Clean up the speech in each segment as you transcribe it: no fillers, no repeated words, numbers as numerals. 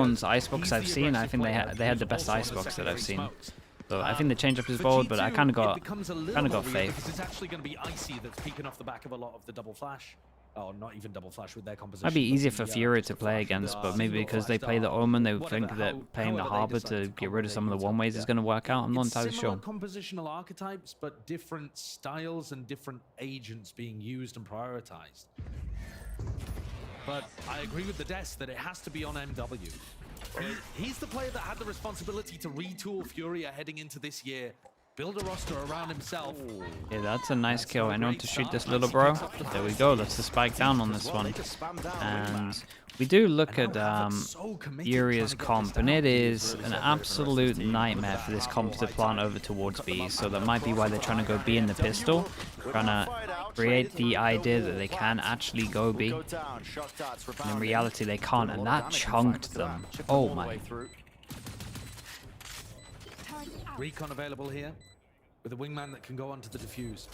ones Icebox I've seen, I think they had the best Icebox that I've seen. So I think the change up is bold, but I kind of got faith. It's actually going to be Icy that's peeking off the back of a lot of the double flash. Oh, not even double flash with their composition. Might be easier for FURIA to play against, but maybe because they play the Omen, they think that playing the Harbor to get rid of some of the one-ways is going to work out. I'm not entirely sure. Compositional archetypes, but different styles and different agents being used and prioritized. But I agree with the desk that it has to be on MW. He's the player that had the responsibility to retool FURIA heading into this year. Build a roster around himself. Yeah, that's a nice kill. I know to shoot this little bro. There we go. That's the spike down on this one. And we do look at FURIA's comp, and it is an absolute nightmare for this comp to plant over towards B. So that might be why they're trying to go B in the pistol, trying to create the idea that they can actually go B. And in reality, they can't, and that chunked them. Oh my. Recon available here with a wingman that can go onto the defuse.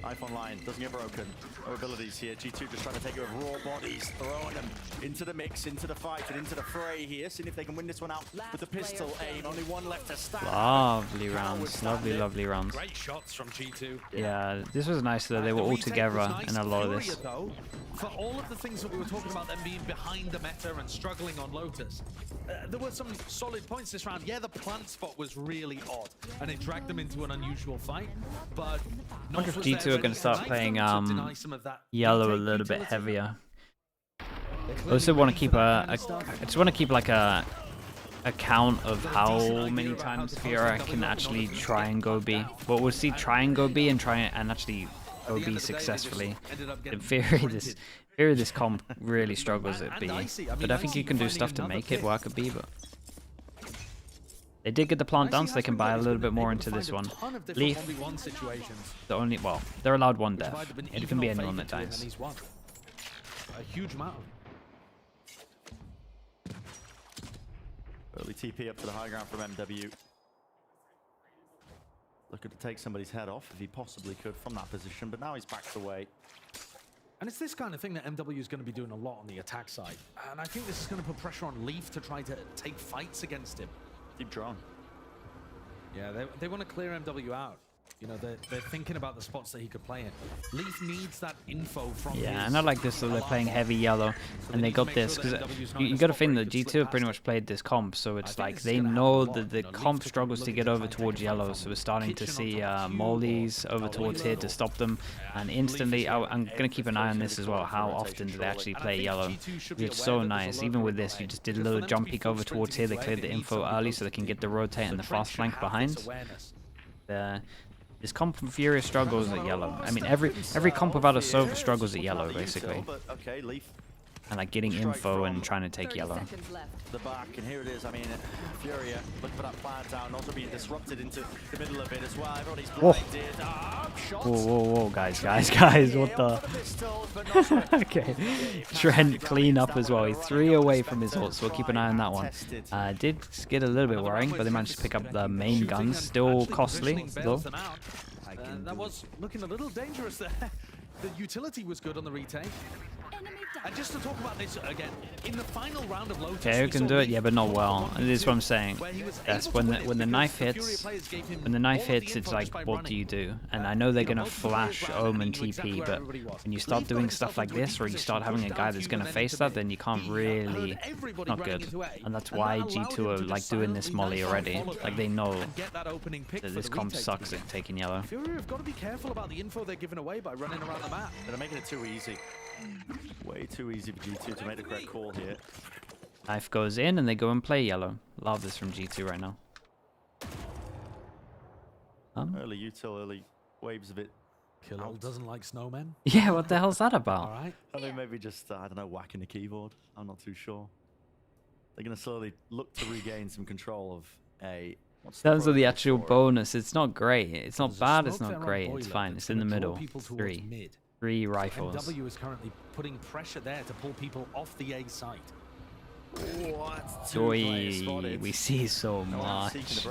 Knife online, doesn't get broken. No abilities here. G2 just trying to take it with raw bodies, throwing them into the mix, into the fight, and into the fray here. Seeing if they can win this one out with the pistol aim. Only one left to stack. Lovely rounds. Lovely rounds. Great shots from G2. Yeah, this was nice that they were all together in a lot of this. For all of the things that we were talking about, them being behind the meta and struggling on Lotus, there were some solid points this round. Yeah, the plant spot was really odd, and it dragged them into an unusual fight. But I wonder if G2 are going to start playing yellow a little bit heavier. I also want to keep I just want to keep like a count of how many times FURIA can actually try and go B. But we'll see try and go B and actually go B successfully. In FURIA this comp really struggles at B, but I think you can do stuff to make it work at B. But they did get the plant down, so they can buy a little bit more into this one. Leaf, they're allowed one death. It can be anyone that dies. A huge amount. Early TP up to the high ground from MW. Looking to take somebody's head off if he possibly could from that position, but now he's backed away. And it's this kind of thing that MW is going to be doing a lot on the attack side. And I think this is going to put pressure on Leaf to try to take fights against him. Deep drone. Yeah, they want to clear MW out. You know, they're thinking about the spots that he could play in. Leaf needs that info from yeah, and I like this, so they're playing heavy yellow, and they got this, because you got to think that G2 have pretty much played this comp, so it's like they know that the comp struggles to get over towards yellow, so we're starting to see mollies over towards here to stop them, and instantly, I'm going to keep an eye on this as well, how often do they actually play yellow. It's so nice, even with this, you just did a little jump peek over towards here, they cleared the info early so they can get the rotate and the fast flank behind. This comp from FURIA struggles at yellow. I mean, every comp without a Sova struggles at yellow, basically. And like getting info and trying to take yellow. The back, and here it is. I mean, FURIA looking for that plan down, also being disrupted into the middle of it as well. Everybody's blinded. Whoa, guys, what the? Okay, Trent clean up as well. He's 3 away from his ult, so we'll keep an eye on that one. Did get a little bit worrying, but they managed to pick up the main guns. Still costly, though. That was looking a little dangerous there. The utility was good on the retake. And just to talk about this again, in the final round of Lotus, okay, who can do it? Yeah, but not well. And this is what I'm saying. Yes, when the knife hits, it's like, what do you do? And I know they're gonna flash Omen TP, but when you start doing stuff like this, or you start having a guy that's gonna face that, then you can't really, not good. And that's why G2 are like doing this molly already. Like they know that this comp sucks at taking yellow. FURIA have got to be careful about the info they're giving away by running around the map. They're making it too easy. Way too easy for G2 to make the correct call here. Knife goes in and they go and play yellow. Love this from G2 right now. Early util, early waves of it. Killall doesn't like snowmen. Yeah, what the hell's that about? All right. I mean, maybe just, I don't know, whacking the keyboard. I'm not too sure. They're going to slowly look to regain some control of a... In terms of the actual bonus, it's not great. It's not bad, it's not great. It's fine. It's in the middle. 3 rifles. MW is currently putting pressure there to pull people off the A site. We see so much.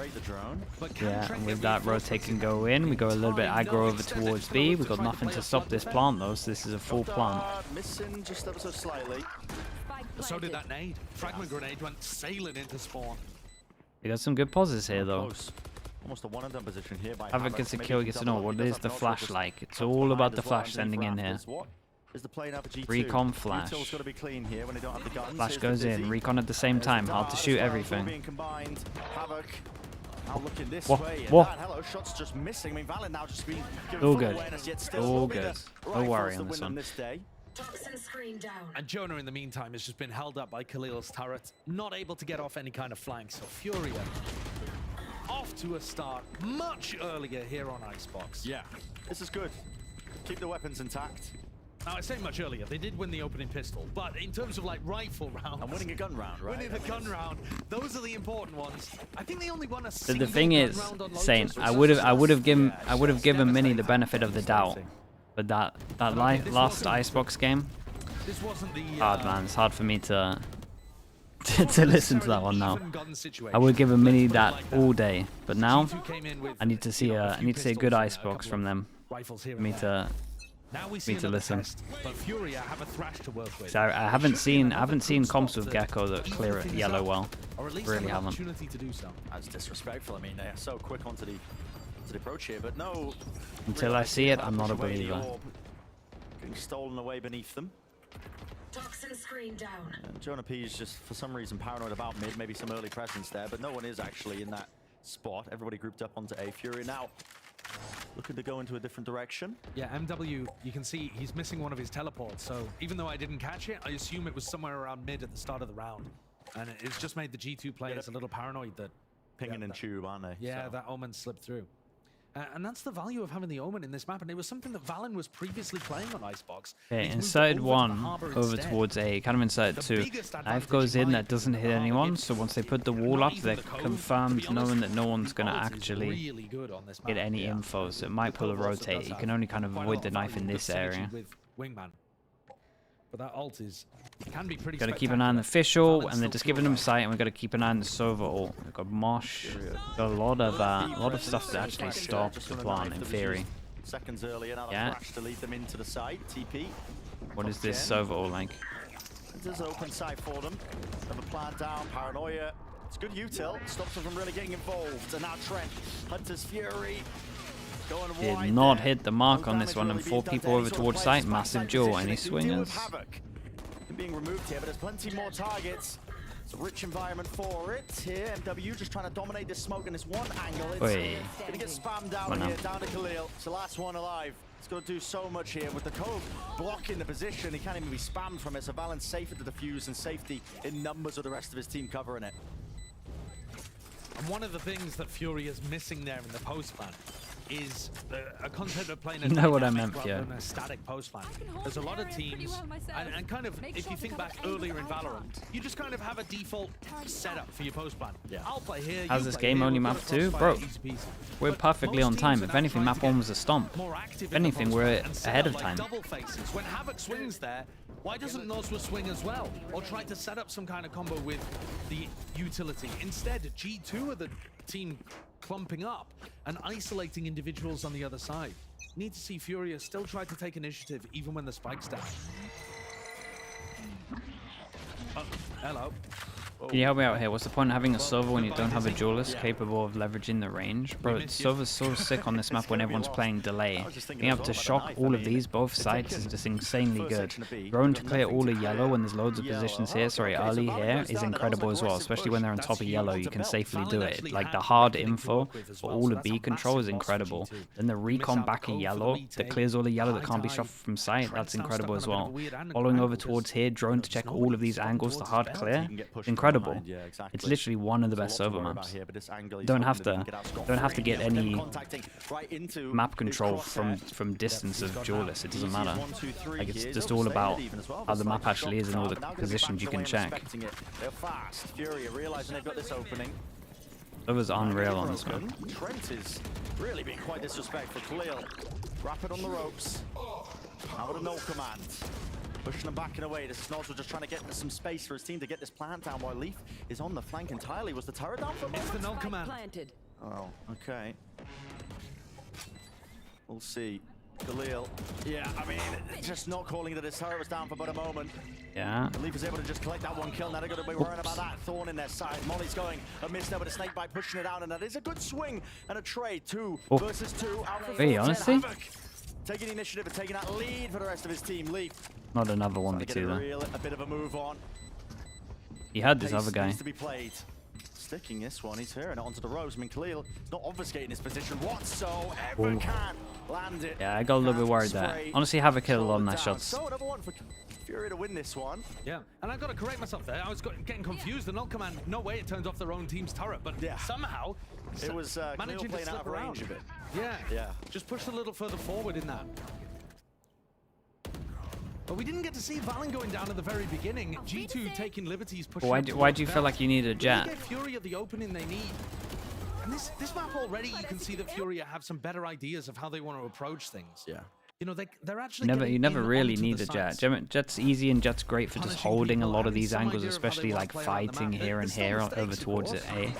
Yeah, and with that rotate can go in. We go a little bit aggro over towards B. We've got nothing to stop this plant though, so this is a full plant. Missing just ever so slightly. So did that nade. Fragment grenade went sailing into spawn. We got some good pauses here, though. Close. Almost a one-and-done position here by Havoc gets a kill, gets to know what is the flash like. It's all about the flash sending in here. Is the play now for G2? Recon flash. Util's got to be clean here when they don't have the guns. Flash Here's goes the in. Dizzy. Recon at the same time. There's the Hard to dart shoot as well, everything. being combined. Havoc now looking this Whoa, way. whoa. And that hello shot's just missing. I mean, Valen now just being given All full good. awareness, yet still All will be good. the No worry rifles on that this win one. this day. Toxin screen down. And Jonah, in the meantime, has just been held up by Khalil's turret, not able to get off any kind of flank. So Furia off to a start much earlier here on Icebox. Yeah, this is good. Keep the weapons intact. Now, I say much earlier, they did win the opening pistol, but in terms of like rifle rounds, And winning a gun round, right? winning the gun round, those are the important ones. I think they only won a So single the thing gun is, round on Lotus, Saint, which I is would have given Mini the benefit of the doubt, but that last Icebox game, this wasn't the hard man. It's hard for me to listen to that one now. even gun situation. I would give a Mini Let's put it that like all day, but now G2 came in with, I need to see you know, a few good pistols, Icebox a from couple them. of rifles here For me and there. to Now we see me to another listen. test, but Furia have a thrash to work with. So I haven't seen comps with Gecko that clear it yellow well. Or at least Really have an haven't. opportunity to do so. That's disrespectful. I mean, they're so quick onto the approach here, but no. Until I see it, I'm not a Push away the believer. orb. Getting stolen away beneath them. Toxin screen down. And Jonah P is just, for some reason, paranoid about mid. Maybe some early presence there, but no one is actually in that spot. Everybody grouped up onto A. Furia now looking to go into a different direction. Yeah, MW, you can see he's missing one of his teleports, so even though I didn't catch it, I assume it was somewhere around mid at the start of the round. And it's just made the G2 players a little paranoid that... Pinging and tube, aren't they? Yeah, So- that Omen slipped through. And that's the value of having the Omen in this map, and it was something that Valen was previously playing on Icebox. Okay, He's moved inside over to the one, Harbor over instead. towards A, kind of inside The two. biggest Knife advantage goes in in, my that doesn't hit opinion, anyone, Harbor so once they gives put the not wall up, even they're the code. To confirmed be honest, knowing that no one's the gonna ult is actually really good on this get map. any info, so it might pull a code also rotate. does You have can only kind of quite a avoid lot the of knife value in with this synergy area. With Wingman. But that ult can be pretty Gotta keep an eye on the spectacular. official, Valen's and they're still just giving them purified. sight, and we gotta keep an eye on the Sova ult. We've got Mosh, got a lot of stuff to actually stop the plan, in theory. Seconds earlier, now the Yeah. flash to lead them into the site. TP. What is this Gen. Sova ult like? There's an open site for them. Have a plan down, paranoia. It's good util. Stops them from really getting involved. And now Trent, Hunter's Fury. Going Did wide not there. hit the mark No on this damage one, really and being 4 done people to any over sort of towards player. site. Spike Massive side duel. position. Any They can deal with swingers? Havoc. Being removed here, but there's plenty more targets. It's a rich environment for it here. MW just trying to dominate this smoke in this one angle. It's Oi. gonna get spammed Come on out here, now. down to Khalil. It's the last one alive. It's gonna do so much here with the code blocking the position. He can't even be spammed from it, so Valen's safe at the defuse and safety in numbers with the rest of his team covering it. And one of the things that Fury is missing there in the post plan is a concept of playing a You know what I dynamic meant, rather yeah. than a static post plan. can hold There's a an lot of area pretty teams, well myself. and kind of, Make if sure you to think cover back any earlier in eye Valorant, contact. you just kind of have a default setup for your post plan. Yeah. I'll play here, How's you this play game here, only we've got map a 2? crossfire, Bro, easy peasy. we're But perfectly most on teams time. are If now anything, trying map to get 1 was a stomp. more active If in the anything, post we're plan and set ahead up of like time. double faces. When Havoc swings there, why doesn't Noswa swing as well? Or try to set up some kind of combo with the utility? Instead, G2 are the team clumping up and isolating individuals on the other side. Need to see Furia still try to take initiative even when the spike's down. Oh, hello. Can you help me out here? What's the point of having a Sova when you don't have a duelist capable of leveraging the range? Bro, Sova's so sick on this map when everyone's playing delay. Being able to shock all of these, both sides, is just insanely good. Drone to clear all of yellow when there's loads of positions here, sorry, early here, is incredible as well. Especially when they're on top of yellow, you can safely do it. Like, the hard info for all of B control is incredible. Then the recon back of yellow that clears all the yellow that can't be shot from sight, that's incredible as well. Following over towards here, drone to check all of these angles to hard clear, incredible. It's literally one of the best server maps. Don't have to get any map control from distance of duelists. It doesn't matter. Like, it's just all about how the map actually is and all the positions you can check. They're fast. Furia realizing they've got this opening. Server's unreal on this map. Trent is really being quite disrespectful. Khalil, rapid on the ropes. Now with a no command. Pushing them back and away. This is Nozzle just trying to get some space for his team to get this plant down while Leaf is on the flank entirely. Was the turret down for a It's moment? the null command. Planted. Oh, okay. We'll see. Khalil. Yeah, I mean, just not calling that his turret was down for but a moment. Yeah. Leaf is able to just collect that one kill. Now they're going to be worrying about that thorn in their side. Molly's going a miss there with a snake bite, pushing it out, and that is a good swing and a trade. 2 versus 2. Alpha Hey, honestly? Havoc taking the initiative and taking that lead for the rest of his team. Leaf. Not another 1v2 though. A bit of a move on. He had this Pace other guy. needs to be played. Sticking this one, he's hearing it onto the ropes. I mean, Khalil is not obfuscating his position whatsoever. Can land it. Yeah, I got a little bit worried there. Honestly, Havoc hit a lot of nice shots. So another one for FURIA to win this one. Yeah, and I've got to correct myself there. I was getting confused. The null command, no way it turned off their own team's turret, but somehow it was managing playing to out slip of around. range of it. Yeah, just pushed a little further forward in that. But we didn't get to see Valen going down at the very beginning. G2 taking liberties, pushing. Why do you feel like you need a jet? They gave FURIA the opening they need. And this map already, you can see that FURIA have some better ideas of how they want to approach things. Yeah. You know, they're actually You never really onto need the a jet. sites. Jet's easy and Jet's great for just Punishing holding a people, lot of having these some angles, idea of how they especially wanna like play around the fighting map. here and There's still here mistakes, over of towards course. A.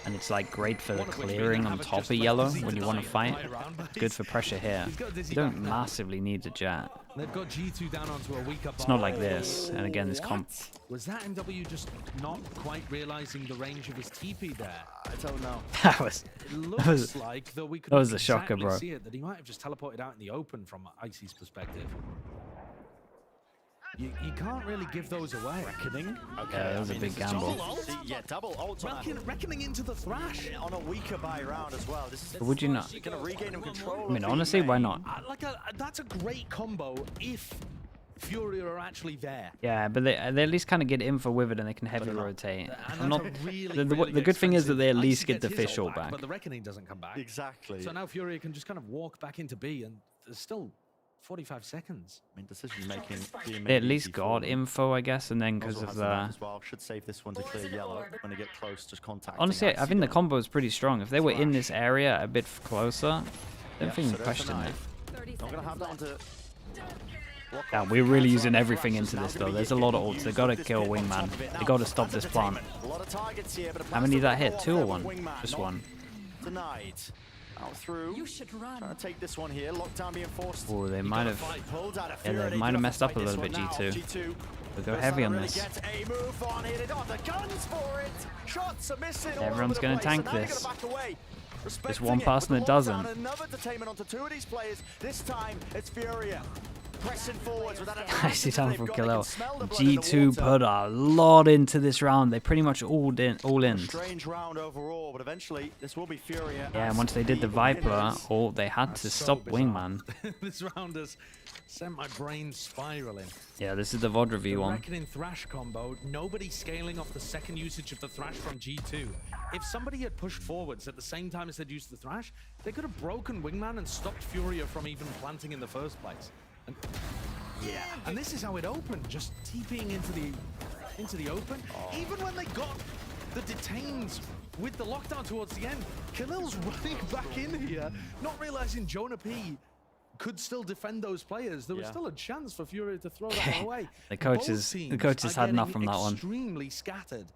And it's like great for the One of which being clearing on Havoc top just of left yellow Dizzy when you to want to die fight. right around, but Good for pressure here. he's got Dizzy You don't back now. massively need a jet. They've got G2 down onto a weaker It's not like this. And again, this comp. Was that MW just not quite realizing the range of his TP there? I don't know. That was. It looks like, though we could that was a shocker, exactly bro. see it, that he might have just teleported out in the open from Icy's perspective. You can't really give those away. Reckoning. Okay, Yeah, that was a big gamble. Double ult on that. Reckoning into the thrash. On a weaker buy round as well. This is But would you not? gonna regain him control. I mean, honestly, why not? That's a great combo if FURIA are actually there. Yeah, but they at least kind of get info with it and they can heavy rotate. And I'm not. that's a really, The really good thing is that they at expensive- least Icy get the gets his fish ult all back. But the Reckoning doesn't come back. Exactly. So now FURIA can just kind of walk back into B, and there's still 45 seconds. I mean, decision making. They at least got info, I guess, and then because of the. as well. Should save this one to clear yellow when they get close. Just contact. Honestly, I think the combo is pretty strong. If they were in this area a bit closer, I don't think you question it. Not gonna have that onto. Yeah, we're really using everything into this though. There's a lot of ults. They gotta kill Wingman. They gotta stop this plant. A lot of targets here, but How many did that hit? 2 or 1? Just 1. Denied. Out through. You should run. Trying to take this one here. Lockdown being forced. Oh, they might have. Pulled out of Yeah, Fury. they might have messed up a Fight this little bit, one now. G2. They'll go First heavy time on really this. get a move on here. They don't have the guns for it. Shots are missing. all Everyone's over the gonna place, tank and now they're this. gonna back away. There's Respecting one it, person with that the doesn't. lockdown, another detainment onto 2 of these players. This time it's FURIA. Pressing forwards with that. I see down from Khalil. G2 G2 put a lot into this round. They pretty much all in. Strange round overall, but eventually this will be FURIA. Yeah, and once they did the Viper, they had to So stop bizarre. Wingman. This round has sent my brain spiraling. Yeah, this is the VOD review The one. Reckoning Thrash combo, nobody scaling off the second usage of the Thrash from G2. If somebody had pushed forwards at the same time as they'd used the Thrash, they could have broken Wingman and stopped FURIA from even planting in the first place. And, yeah, and this is how it opened, just TPing into the open. Even when they got the detained with the lockdown towards the end, Khalil's running back in here, not realizing Jonah P could still defend those players. There was still a chance for FURIA to throw that one away. The Both coaches teams had are enough getting from that one. Extremely scattered.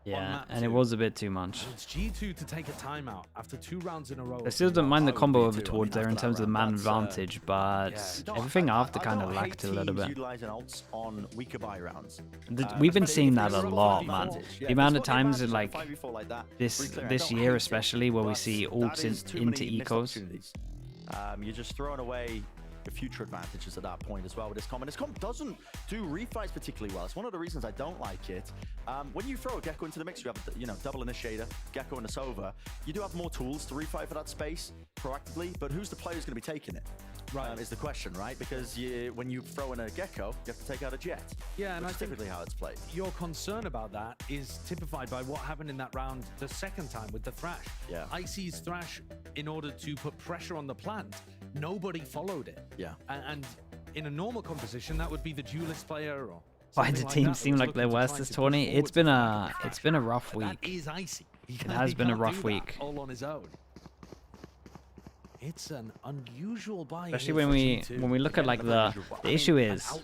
Yeah, map and it 2. was a bit too much. It's G2 to take a timeout after 2 rounds in a row. I still don't mind the I would combo be over too. I towards mean, there in after terms that of the man round, that's, advantage, but No, everything I- after I kind don't of hate lacked a little teams bit. utilizing ults on weaker buy rounds. We've been especially seeing if that a there's lot, 5v4 man. advantage. Yeah, The amount of if there's one times in advantage, like 5v4 like that, this pretty clear. I this don't year hate especially, it, where we but see that ults is too into many missed ecos. opportunities. You're just throwing away the future advantages at that point as well with this comp. And this comp doesn't do refights particularly well. It's one of the reasons I don't like it. When you throw a Gecko into the mix, you have double initiator, Gecko and a Sova. You do have more tools to refight for that space proactively, but who's the player who's going to be taking it? Right. Is the question, right? Because when you throw in a Gecko, you have to take out a Jet. Yeah, and which I is think typically how it's played. your concern about that is typified by what happened in that round the second time with the Thrash. Yeah. Icy's Thrash, in order to put pressure on the plant, nobody followed it. Yeah. And in a normal composition, that would be the duelist player or Why do something like teams that that seem was like looking they're to worse try this to push tourney? forward It's been to a the it's been a Thrash. rough But week. that is Icy. It has been a can't rough do that week. all on his own. It's an unusual buy. Especially when we look at like the issue is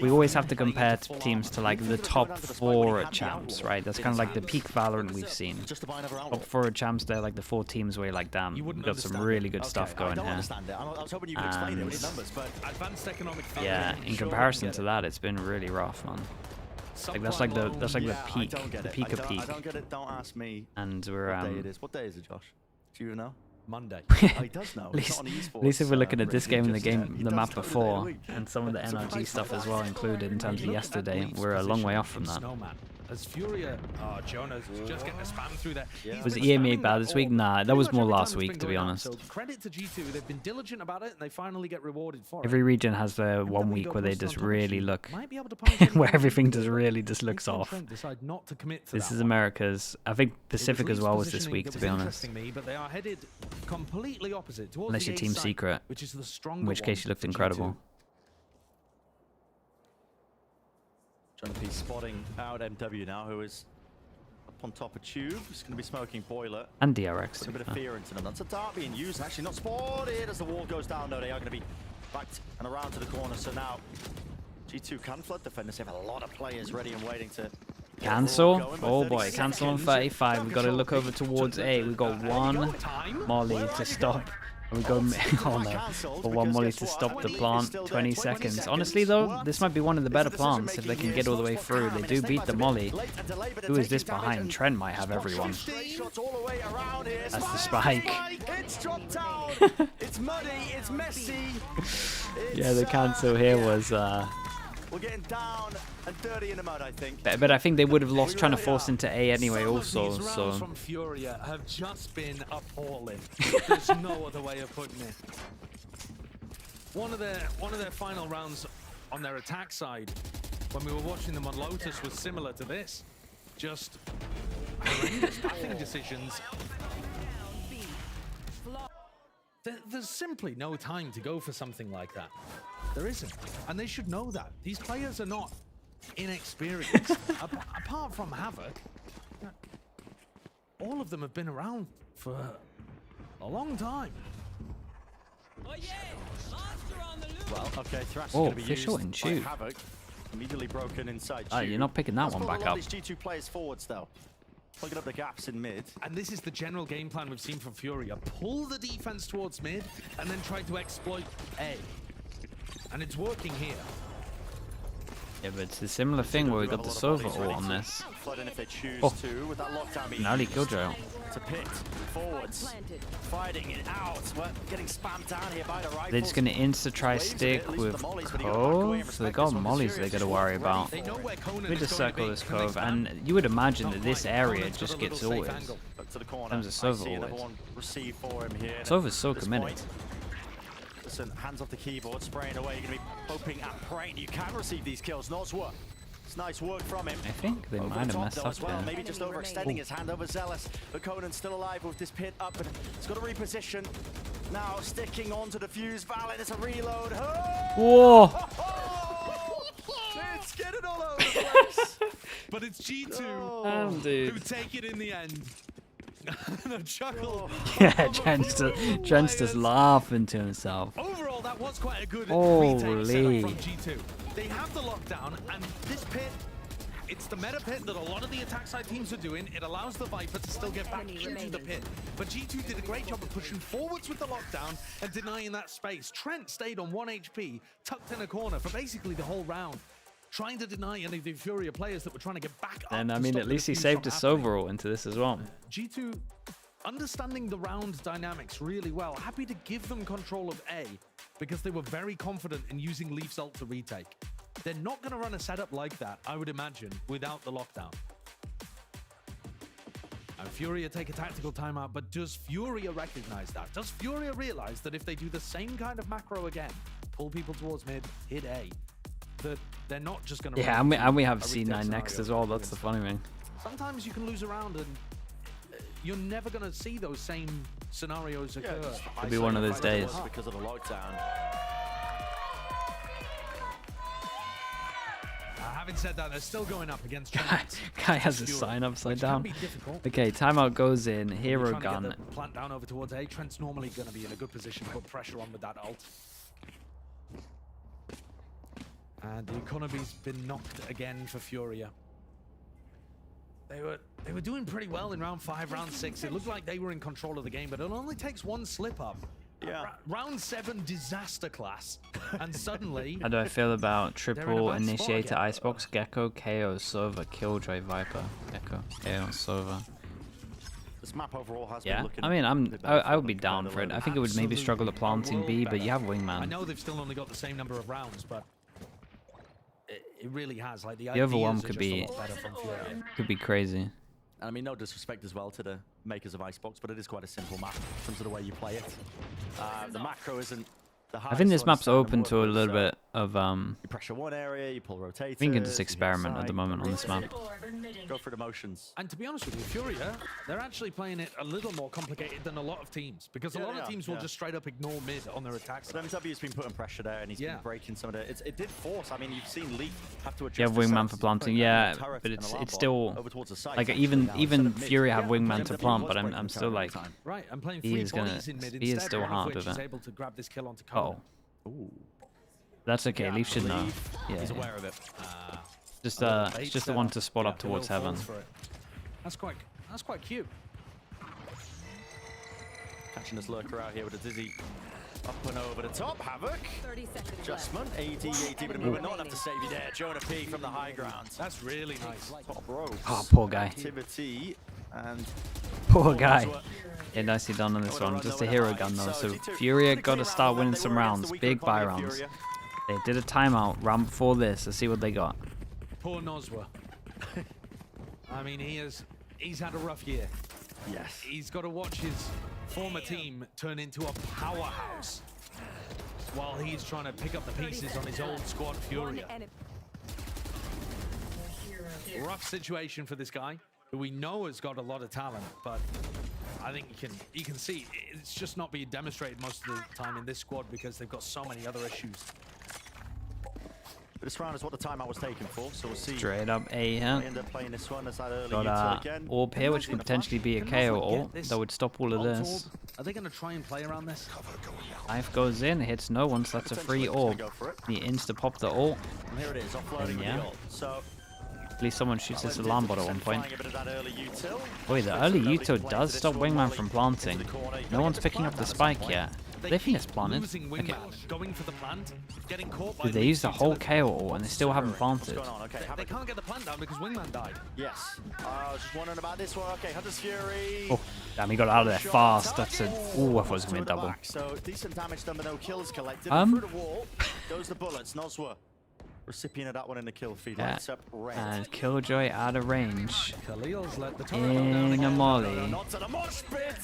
we always have to compare teams to like the top 4 at champs, right? That's kind of like the peak Valorant we've seen. Top 4 at champs, they're like the 4 teams where you're like, damn, we've got some really good stuff going here. And yeah, in comparison to that, it's been really rough, man. Like that's like the peak of peak. Don't ask me. And we're What day is it, Josh? Do you know? Monday. Oh, he does know. At least if we're looking at this game and the map before, and some of the NRG stuff as well included in terms of yesterday, we're a long way off from that. As FURIA, Jonas just getting a spam through there. Was EMEA bad this week? Nah, that was more last week, to be honest. So credit to G2, they've been diligent about it, and they finally get rewarded for it. Every region has their 1 week where they just really look, where everything just really just looks off. This is America's. I think Pacific as well was this week, to be honest. But they are headed completely opposite towards Unless you're Team Secret, in which case you looked incredible. Jonathan spotting out MW now, who is up on top of Tube. He's going to be smoking Boiler. And DRX. A bit of fear into them. That's a dart being used, actually not spotted as the wall goes down, though. They are going to be backed and around to the corner. So now G2 can flood defenders. They have a lot of players ready and waiting to cancel. Oh boy, cancel on 35. We've got to look over towards A. We've got one molly to stop. We go on there for one molly to stop the plant. 20 seconds. Honestly though, this might be one of the better plants if they can get all the way through. They do beat the molly. Who is this behind? Trent might have everyone. That's the spike. It's muddy, it's messy. Yeah, the cancel here was we're getting down and dirty in the mud, I think. But I think they would have lost trying to force into A anyway also, so from FURIA have just been appalling. There's no other way of putting it. One of their final rounds on their attack side, when we were watching them on Lotus, was similar to this. Just horrendous pathing decisions. There's simply no time to go for something like that. There isn't, and they should know that. These players are not inexperienced. Apart from Havoc, all of them have been around for a long time. Well, okay, Thrash is oh, going to be official used in by Tube. Havoc. Immediately broken inside Oh, Tube. you're not picking that one back up. These G2 players forwards, though. Plugging up the gaps in mid. And this is the general game plan we've seen from FURIA. Pull the defense towards mid, and then try to exploit A. And it's working here. Yeah, but it's a similar thing where we got the Sova all on this. Oh, gnarly killjoy. To pit forwards, fighting it out. We're getting spammed down here by the rifles. They're just gonna insta try stick with Cove. So they got mollies they gotta worry about. We just circle this Cove, and you would imagine that this area just gets always. In terms of Sova always. Sova's so committed. Listen, hands off the keyboard, spraying away. You're going to be hoping at praying you can receive these kills. Nosworth. It's nice work from him. I think they might have messed up well. there. Maybe just overextending his hand over Zealous. But Conan's still alive with this pit up. And it's got to reposition. Now sticking onto the fuse. Valen, it's a reload. Whoa! It's getting all over the place. But it's G2 dude. who take it in the end. The chuckle. Yeah, Trent's just laughing to himself. Overall, that was quite a good Holy. retake setup from G2. They have the lockdown, and this pit, it's the meta pit that a lot of the attack side teams are doing. It allows the Viper to still get back into the pit. But G2 did a great job of pushing forwards with the lockdown and denying that space. Trent stayed on 1 HP, tucked in a corner for basically the whole round, trying to deny any of the FURIA players that were trying to get back up. And I mean, at least he saved his overall into this as well. G2 understanding the round dynamics really well. Happy to give them control of A because they were very confident in using Leaf's ult to retake. They're not going to run a setup like that, I would imagine, without the lockdown. And FURIA take a tactical timeout, but does FURIA recognize that? Does FURIA realize that if they do the same kind of macro again, pull people towards mid, hit A, that they're not just going to... Yeah, and we have C9 next as well. That's the funny thing. Sometimes you can lose a round and you're never going to see those same scenarios occur. It'll be one of those days. Because of the lockdown. having said that, they're still going up against Trent. Guy has a Fury, sign upside which down. Can be difficult. Okay, timeout goes in. Hero Trying to gun. get the plant down over towards A. Trent's normally going to be in a good position to put pressure on with that ult. And the economy's been knocked again for Furia. They were doing pretty well in round 5, round 6. It looked like they were in control of the game, but it only takes one slip up. Yeah. Round 7 disaster class, and suddenly How do I feel about They're in a triple bad spot initiator again. Icebox, Gecko, KO, Sova, Killjoy, Viper, Gecko, KO, Sova? This map overall has Yeah, been looking I mean, a bit better I for would be them down quite a for it. lot. I think it would maybe struggle at planting B, but you have I Wingman. know they've still only got the same number of rounds, but it really has. Like the Overwhelm ideas are could just a be- lot better from Furia. Could be crazy. And I mean, no disrespect as well to the makers of Icebox, but it is quite a simple map in terms of the way you play it. The macro isn't the I highest think this to map's understand and open to a work with, little so bit of You pressure one area, you pull rotators. I think it's just you experiment at the side, moment on this map. Orb emitting. Go through the motions. And to be honest with you, Furia, they're actually playing it a little more complicated than a lot of teams, because a Yeah, lot they of are, teams will yeah. just straight up ignore mid on their attacks. But MW's been putting pressure there, and he's Yeah. been breaking some of the. It did force. I mean, you've seen Leaf have to adjust. You have his Wingman setups. for He's planting, putting yeah, a turret but and it's alarm bot still over towards the site, like actually, even now, instead of mid. Fury have Yeah, Wingman to MW plant, was but breaking I'm the still turret like, every time. Right, I'm playing He 3 is gonna- bodies in mid he is instead, still one of hard which with is it. able to grab this kill onto Coda. oh, that's okay. Yeah, Leaf should know. Leaf Yeah, is yeah. aware of it. Just A little it's bait just the one setup. to spot Yeah, up towards Khalil heaven. falls for it. That's quite cute. Catching this lurker out here with a dizzy up and over the top. Havoc. 30 seconds left. Adjustment. AD with a movement. Not enough to save you there. Jonah P from the high ground. That's really nice. Top ropes. Oh, poor guy. Activity and Poor guy. Oswald. Yeah, nicely done on this Nowhere to one. run, Just a nowhere to hero hide. gun though. So G2 Furia pretty got to clean start round winning one. some They were against rounds, the weaker big buy economy of rounds. Furia. They did a timeout round before this. Let's see what they got. Poor Noswa. I mean, he's had a rough year. Yes. He's got to watch his former team turn into a powerhouse while he's trying to pick up the pieces on his old squad Furia. Hero here. Rough situation for this guy, who we know has got a lot of talent, but I think you can see it's just not being demonstrated most of the time in this squad because they've got so many other issues. This round is what the timeout was taken for, so we'll see. Straight up A They here. end up playing this one as that early Got util a again. orb here, which could potentially be a Can KO Noswa get ult this that would stop all of ult this. orb? Are they going to try and play around this? Knife goes in, hits no one, so that's a free Potentially orb. gonna go for it. The insta pop the ult. And here it is, offloading with yeah. the ult. So At least someone shoots this alarm bot at one point. flying a bit of that early util. Wait, the early util does stop Wingman from planting. Into the corner. You No gotta one's get this picking up plant the down at some spike point. yet. They They think it's keep planted. losing Okay. Wingman, going for the plant, getting caught by Dude, they the used the whole utility. KO ult and they still haven't What's planted. going on? Okay, They Havoc. can't get the plant down because Wingman died. Yes. I was just wondering about this one. Okay, Hunter's Fury. Oh, damn, he got out of there Shot fast. target. That's a. Ooh, I thought it was Two gonna at be a the double. back, so decent damage done, but no kills collected. Um, Through the wall goes the bullets. Noswa, recipient of that one in the kill feed. Yeah. Lights up red. And Killjoy out of range. Khalil's let the turret go down In again. a molly. Not to the mosh pit.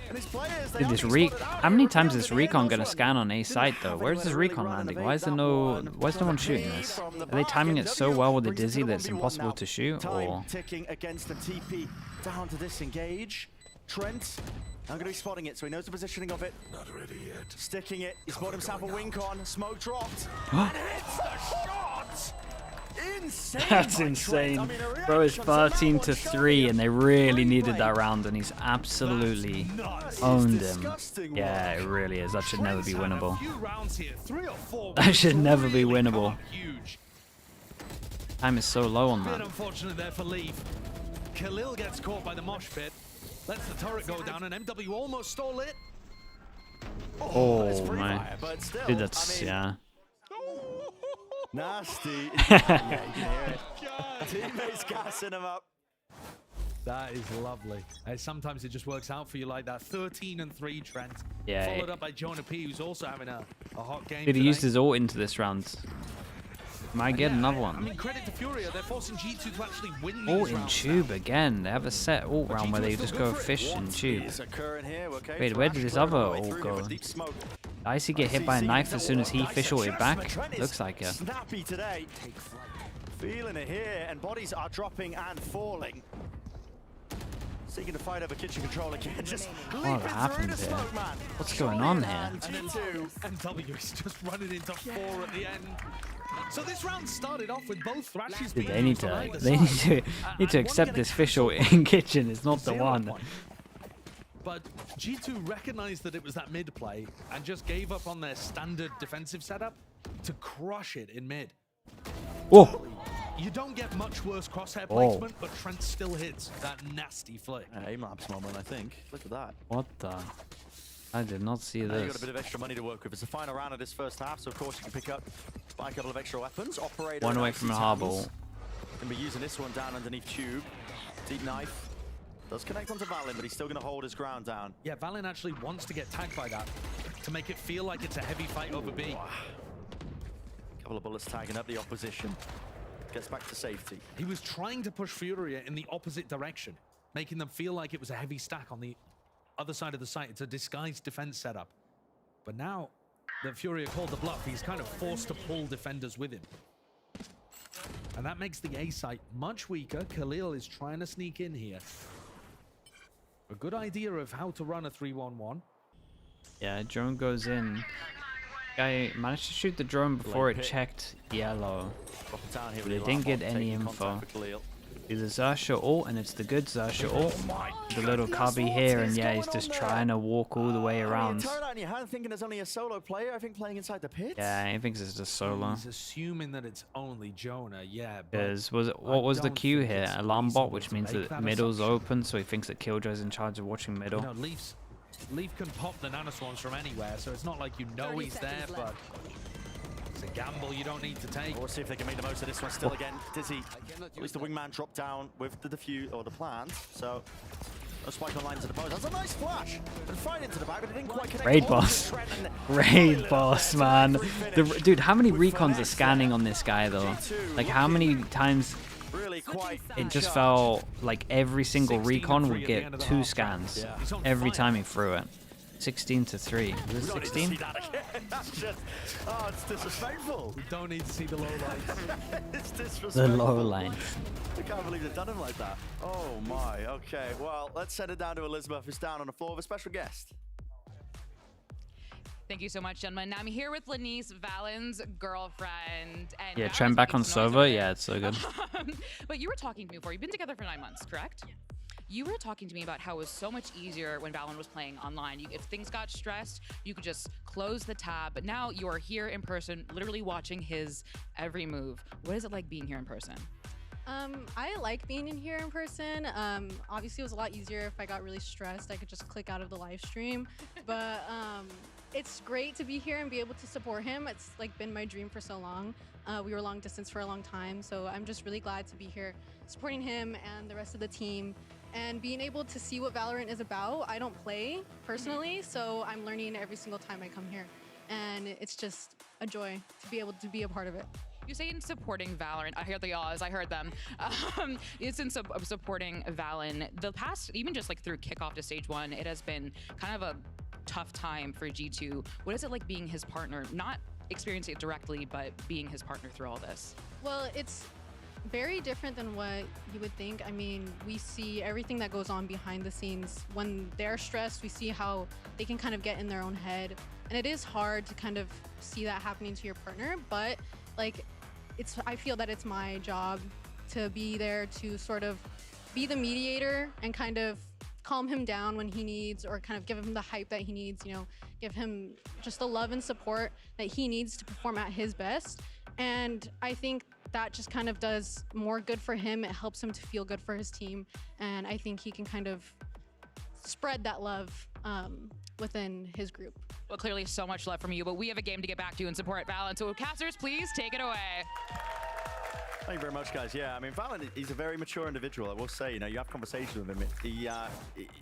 And his players, they Dude, this haven't been re. spotted out How here. many Revealed times is in the recon end, gonna Noswa scan on A didn't site have though? anywhere Where's to this really recon run and landing? evade Why is there that no? one. Why is no one Jonah shooting P this? from the Are they back, timing and it so W well with the brings it dizzy to that it's 1v1 impossible now. to shoot, Time or? ticking against the TP. Down to disengage. Trent, I'm going to be spotting it, so he knows the positioning of it. Not ready yet. Sticking it. He's bought himself a wing con. Smoke dropped. and hits the shot! Insane! That's by insane. Trent. I mean, a Bro, it's reaction to that 13 one to showing 3, and they really needed replay. that round, and he's absolutely Nuts. owned It's him. disgusting Yeah, work. it really is. That should never be Trent's had a winnable. few rounds here, 3 or 4. That should never be really come winnable. up Huge. Time is so low on Bit that. unfortunate there for Leaf. Khalil gets caught by the mosh pit. Lets the turret go down, and MW almost stole it. It's Oh free my. fire, but still, Dude, that's. I mean, Yeah. nasty. Yeah, you can hear it. Teammates gassing him up. That is lovely. Sometimes it just works out for you like that. 13 and 3, Trent. Yeah, Followed yeah. up by Jonah P, who's also having a hot game. Dude, he today. used his ult into this round. Might get Yeah, another I one. mean, credit to Furia. They're forcing G2 to actually win Ult these in rounds. tube again. They have a set ult But round where G2 they is just still go good for it. fish in tube. Is occurring here? Okay, Wait, where did his Thrash other burrowed away ult through go? with deep smoke. Icy get hit by a CC knife as soon as he nice fish ulted back? adjustment. Trent is Looks like it. snappy today. Feeling it here, and bodies are dropping and falling. Seeking to fight over kitchen control again. Just leaping through happened the here? smoke, man. What's going Surely on a here? man, And then 2-2. MW is just running into 4 at the end. So this round started off with both thrashes Dude, being they need used on to either they need side. to And accept one this getting official hassled in kitchen is not the 0 one. point. But G2 recognized that it was that mid play and just gave up on their standard defensive setup to crush it in mid. Oh, You don't get much worse crosshair Oh. placement, but Trent still hits that nasty flick. Aim labs moment, I think. Look at that. what the? I did not see Now you got a this. bit of extra money to work with. It's the final round of this first half, so of course you can pick up, buy a couple of extra weapons. Operator One and away Icy from a Towns. harbor. Gonna be using this one down underneath tube. Deep knife. Does connect onto Valin, but he's still gonna hold his ground down. Yeah, Valin actually wants to get tagged by that to make it feel like it's a heavy fight over B. Couple of bullets tagging up the opposition. Gets back to safety. He was trying to push Furia in the opposite direction, making them feel like it was a heavy stack on the other side of the site. It's a disguised defense setup. But now that Furia called the bluff, he's kind of forced to pull defenders with him. And that makes the A site much weaker. Khalil is trying to sneak in here. A good idea of how to run a 3-1-1. Yeah, drone goes in. Guy managed to shoot the drone before it pit. checked yellow. Drop it down here They with the didn't alarm get bot, any taking info. contact with Khalil. Do the Zasha ult, and it's the good Zasha ult. The little goodness, cubby what here, is and yeah, he's going just on trying to walk all the way I mean, around. turn out in your hand thinking there's only a solo player, I think, playing inside the pit. Yeah, he thinks it's just solo. He's assuming that it's only Jonah, yeah. But Because what I was the don't cue think here? it's Alarm bot, reasonable which to means make that that middle's assumption. open, so he thinks that Killjoy's in charge of watching middle. You know, Leaf can pop the nanoswarms from anywhere, so it's not like you know 30 he's there, seconds but left. it's a gamble you don't need to take. We'll see if they can make the most of this one still again. Dizzy, at least the wingman dropped down with the defuse, or the plant, so a spike on line to the post. That's a nice flash! And fight into the back, but it didn't quite connect. Raid all boss. to Trent and Raid really boss, nice man. finish. Dude, how many With recons are finesse scanning there. on this guy, though? G2 Like, how many times Really quite it just in charge. felt like every single 16 recon and would 3 at the get end of the 2 half scans round. Yeah. He's on every fire. time he threw it. 16 to 3. Is it We don't need to see 16? that again. That's just, oh, it's disrespectful. We don't need to see the low lights. It's The disrespectful. low line. I can't believe they've done him like that. Oh my, okay. Well, let's send it down to Elizabeth, who's down on the floor with a special guest. Thank you so much, gentlemen. Now I'm here with Lanice, Valen's girlfriend. And Yeah, Valen's Trent back making on some noise server. over there. Yeah, it's so good. But you were talking to me before. You've been together for 9 months, correct? Yeah. You were talking to me about how it was so much easier when Valen was playing online. If things got stressed, you could just close the tab. But now you are here in person, literally watching his every move. What is it like being here in person? I like being in here in person. Obviously, it was a lot easier if I got really stressed. I could just click out of the live stream. But it's great to be here and be able to support him. It's like been my dream for so long. We were long distance for a long time, so I'm just really glad to be here supporting him and the rest of the team and being able to see what Valorant is about. I don't play personally, so I'm learning every single time I come here. And it's just a joy to be able to be a part of it. You say in supporting Valorant, I hear the yaws, I heard them. It's in supporting Valen. The past, even just like through kickoff to stage 1, it has been kind of a tough time for G2. What is it like being his partner? Not experiencing it directly, but being his partner through all this? Well, it's very different than what you would think. I mean, we see everything that goes on behind the scenes. When they're stressed, we see how they can kind of get in their own head. And it is hard to kind of see that happening to your partner, but like, I feel that it's my job to be there to sort of be the mediator and kind of calm him down when he needs, or kind of give him the hype that he needs, you know, give him just the love and support that he needs to perform at his best. And I think that just kind of does more good for him. It helps him to feel good for his team. And I think he can kind of spread that love within his group. Well, clearly so much love from you, but we have a game to get back to and support Valen. So casters, please take it away. Thank you very much, guys. Yeah, I mean, Valen, he's a very mature individual. I will say, you know, you have conversations with him.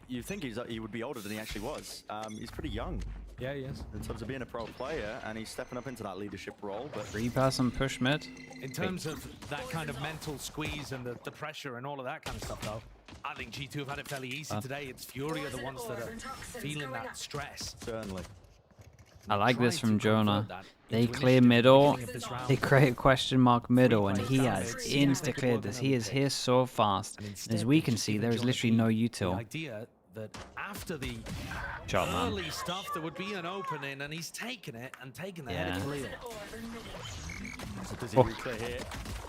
You think he would be older than he actually was. He's pretty young Yeah, he is. in terms of being a pro player, and he's stepping up into that leadership role. But Free pass and push mid. In terms of that kind of mental squeeze and the pressure and all of that kind of stuff, though, I think G2 have had it fairly easy today. It's Furia the ones that are feeling that stress. certainly. I like Trying this to from Jonah. convert that They into clear initiative at the middle. beginning of this round. They create question mark middle, and he has It seems they could insta-cleared work this. on He another is pick. here so fast. And And instead, as we they've can just see, given there is Jonah literally the no util. idea that after the Shot, man. early stuff, there would be an opening, and he's taken it and taken the head Yeah. of Khalil. It's a dizzy Oh. replay here.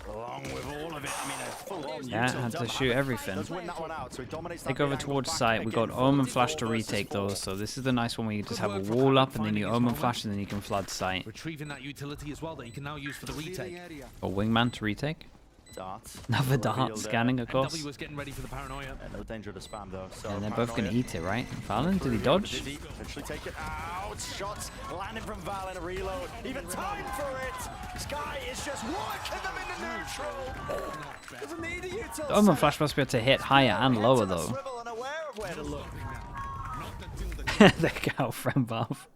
Along with all of it, I mean, a full-on Yeah, util had to dump. shoot everything. Does win that one out, so he dominates that Take over mid angle towards back site. We again, got Omen 44 Flash to versus retake 4. those. So this is the nice one where you just have a work from wall Havoc up and then finding you his Omen moment. Flash and then you can flood site. Retrieving that utility as well that he can now use for the retake. Or Wingman to retake. Darts. Another Revealed dart there. scanning, of course. MW was getting ready for the paranoia. No danger to spam though. So And they're both going to Paranoia. eat it, right? Valen, did he Furia dodge? with the dizzy. Eventually take it out. Shots landing from Valen. A reload. Even time for it. Sky is just working them into neutral. Doesn't need a util. The Omen Flash must be able to hit higher and lower, though. Swivel, unaware of where to look. The girl from Valve.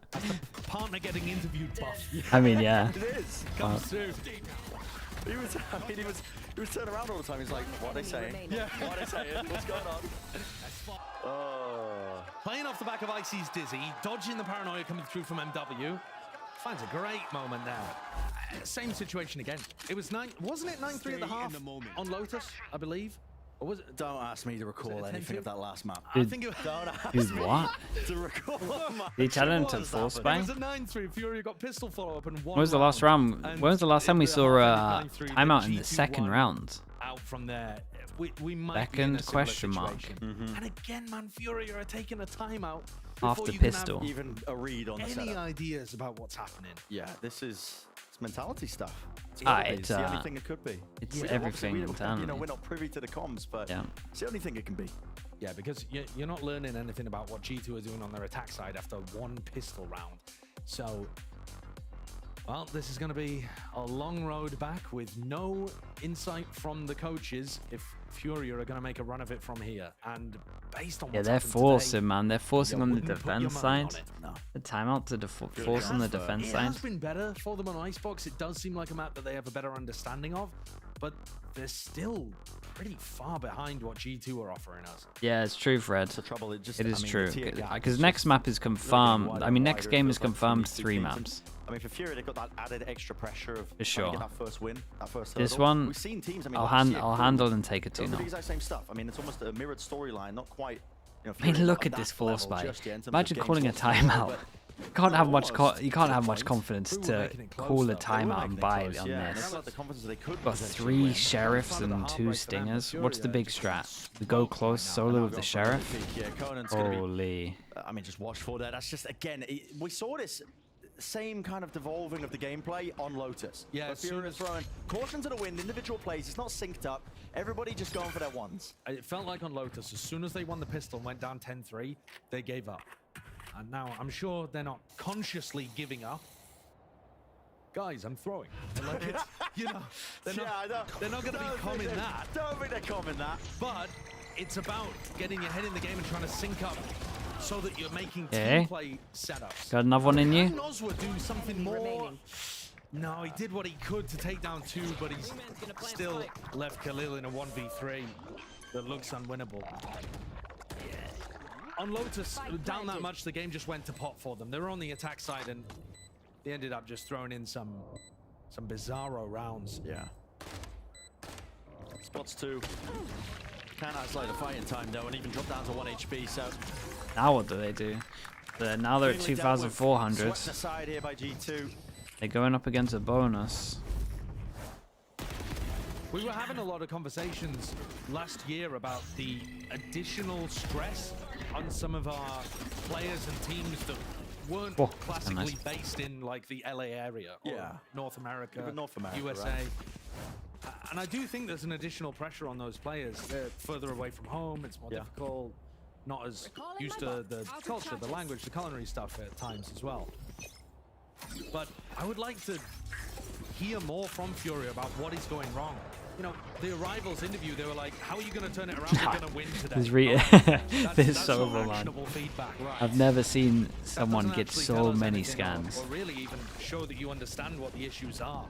Partner getting interviewed buff. I mean, yeah. It is. Comes through. He was. I mean, he was turning around all the time. He's like, "What are they saying? Yeah. What are they saying? What's going on?" Oh. Playing off the back of Icy's dizzy, dodging the paranoia coming through from MW. Finds a great moment there. Same situation again. It was wasn't it 9-3 at the half on Lotus, I believe? Or was it? Don't ask me to recall Was it a anything 10-2? of that last map. I think it was. Don't ask Is me what? to recall that map. Did he tell him What to has force happened? It bang? was a 9-3. Furia got pistol follow-up and one When was the last round? When was the last time we saw a timeout in the second round? Out from there. We might be in Second a similar question mark. situation. And again, man, Furia are taking a timeout. Half before the you can have pistol. Even a read on the Any setup. ideas about what's happening? Yeah, this is it's mentality stuff. It's, Ah, gotta be. it's, It's the only thing it could be. It's We don't- obviously everything we don't- internally. You know, we're not privy to the comms, but Yeah. it's the only thing it can be. Yeah, because you're not learning anything about what G2 are doing on their attack side after one pistol round. So, well, this is going to be a long road back with no insight from the coaches if Furia are going to make a run of it from here. And based on Yeah, what's they're happened forcing, today, man. They're forcing you on the wouldn't put your defense money on side. it. No. The timeout to force on the defense It side. has been better for them on Icebox. It does seem like a map that they have a better understanding of, but they're still pretty far behind what G2 are offering us. Yeah, it's true, Fred. The trouble, it just It I is mean, true. the tier gap Because is next just map is really getting confirmed. wider I and mean, next wider. game It is feels like confirmed these two 3 teams, and- maps. I mean, for Fury, they've got that added extra pressure of For trying sure. to get that first win, that first This hurdle. one, We've seen teams. I mean, I'll last year, I'll handle and take a 2 Those are now. the exact same stuff. I mean, it's almost a mirrored storyline, not quite. You know, I mean, Fury look not at that this force level buy. just yet in terms of Imagine game calling a score level, timeout. but You can't have much. almost You can't have to much points. confidence We were to making it close, call a though. They were timeout making and it buy close, on yeah, and this. that's like the confidence that they could Got potentially 3 win. sheriffs Kind of the and 2 heartbreak for them, but stingers. What's the Furia big just strat? We go close solo with the sheriff. Yeah, Conan's gonna be Holy. I mean, just watch for that. That's just, again, we saw this same kind of devolving of the gameplay on Lotus. Yeah, Where as soon Fury as- is throwing caution to the wind, individual plays, it's not synced up. Everybody just going for their ones. It felt like on Lotus, as soon as they won the pistol and went down 10-3, they gave up. And now I'm sure they're not consciously giving up. Guys, I'm throwing. Like it's, you know, they're not going to be common that. Don't think they're common that. But it's about getting your head in the game and trying to sync up so that you're making Okay. team play setups. Got another one in you? Can Noswa do something more? No, he did what he could to take down 2, but he's still left Khalil in a 1v3 that looks unwinnable. On Lotus, down that much, the game just went to pot for them. They were on the attack side, and they ended up just throwing in some bizarro rounds. Yeah. Spots 2. Can't isolate the fighting time, though, and even drop down to 1 HP, so... Now what do they do? Now they're at Cleanly dealt with. 2,400. Swept aside here by G2. They're going up against a bonus. We were having a lot of conversations last year about the additional stress on some of our players and teams that weren't Oh, classically nice. based in like the LA area or Yeah. North America, Even North America, USA. right. And I do think there's an additional pressure on those players. They're further away from home, it's more Yeah. difficult, not as used to the culture, the language, the culinary stuff at times as well. But I would like to hear more from Furia about what is going wrong. You know, the Arrivals interview, they were like, how are you going to turn it around? We're going to win today. This is That's so not overland. actionable feedback. I've never seen That someone doesn't get actually so tell us many anything scans. Or really even show that you understand what the issues are.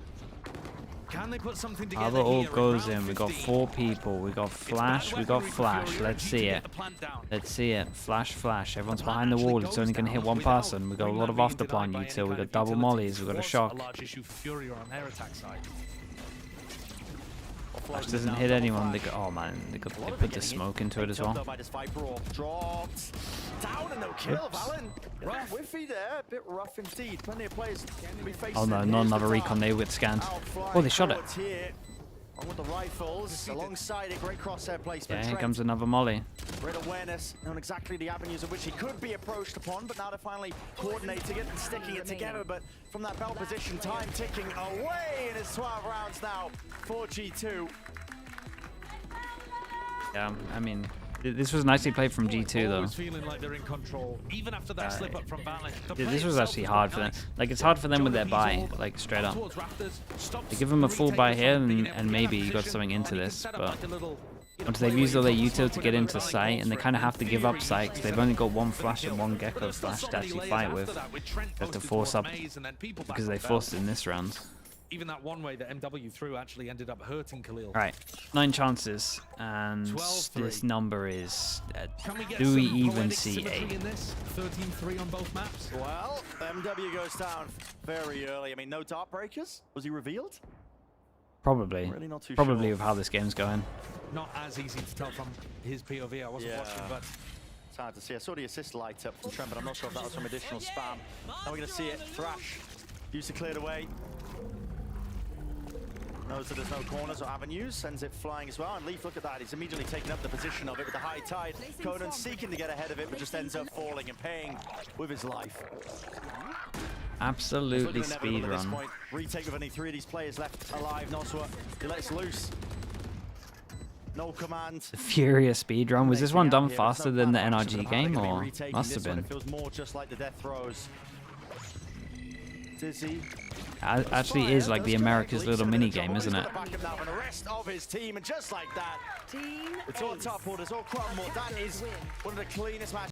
Can they put something How together it all here goes round in. We got 15? 4 people. We got Flash. We got weaponry for Flash. Furia, Let's and see G2 it. get the plant down. Let's see it. Flash, flash. Everyone's The plan behind the actually wall. It's goes only going to hit down one without person. We got a Wingman lot of being after plan denied by util. any We kind got of double utility, mollies. We which got a was shock. a large issue for Furia on their attack side. Flash doesn't hit anyone. They go, oh man, they put the smoke into it as well. By this Viper orb dropped down a no kill, Oops. Valen. Rough. Whiffy there, a bit rough indeed. Plenty of players to be facing. Oh no, it. not Here's another the recon. They would scanned. Oh, they shot it. Here. On with the rifles, alongside it, great crosshair placement. Yeah, here Trent, comes another molly. great awareness on exactly the avenues of which he could be approached upon, but now they're finally coordinating it and sticking it together. But from that bell position, time ticking away, and it's 12 rounds now for G2. Yeah, I mean, this was nicely played from G2 though. Always feeling like they're in control, even after that slip up from Valen. The Yeah, play this was itself actually was hard not for them. nice. Like, it's hard for them with their He's buy, all like straight up. towards Raptors, stops They give them a full buy retaking here, from being and able to get maybe that you got position, something into and he can this, set up but like a little, once they've used all their util to get into sight, and they kind of have to give up sight, 'cause they've only got one flash and one gecko flash to actually fight with. They have to force up because they forced it in this round. Even that one way that MW threw actually ended up hurting Khalil. Alright, 9 chances, and 12-3. this number is... Can we get do we some even poetic see symmetry 8? in this? 13-3 on both maps. Well, MW goes down very early. I mean, no dart breakers? Was he revealed? Probably. Really not too Probably sure. with how this game's going. Not as easy to tell from his POV. I wasn't Yeah. watching, but It's hard to see. I saw the assist light up from Trent, but I'm not sure if that was from additional spam. Now we're going to see it. Thrash used to clear it away. Knows that there's no corners or avenues, sends it flying as well. And Leaf, look at that, he's immediately taken up the position of it with the high tide. Conan seeking to get ahead of it, but just ends up falling and paying with his life. Absolutely It's looking inevitable at this speedrun. point. Retake with only 3 of these players left alive. Noswa, he lets loose. No command. FURIA speedrun. Was this one done Yeah, faster there's no than the plan of action, NRG but how they're game, gonna be or retaking must this have one. been? It feels more just like the death throws. Dizzy. Actually is like the America's Little Mini Game, isn't it? Back him now for the rest of his team, and just like that, it's all top orders, all crumble. That is one of the cleanest matches.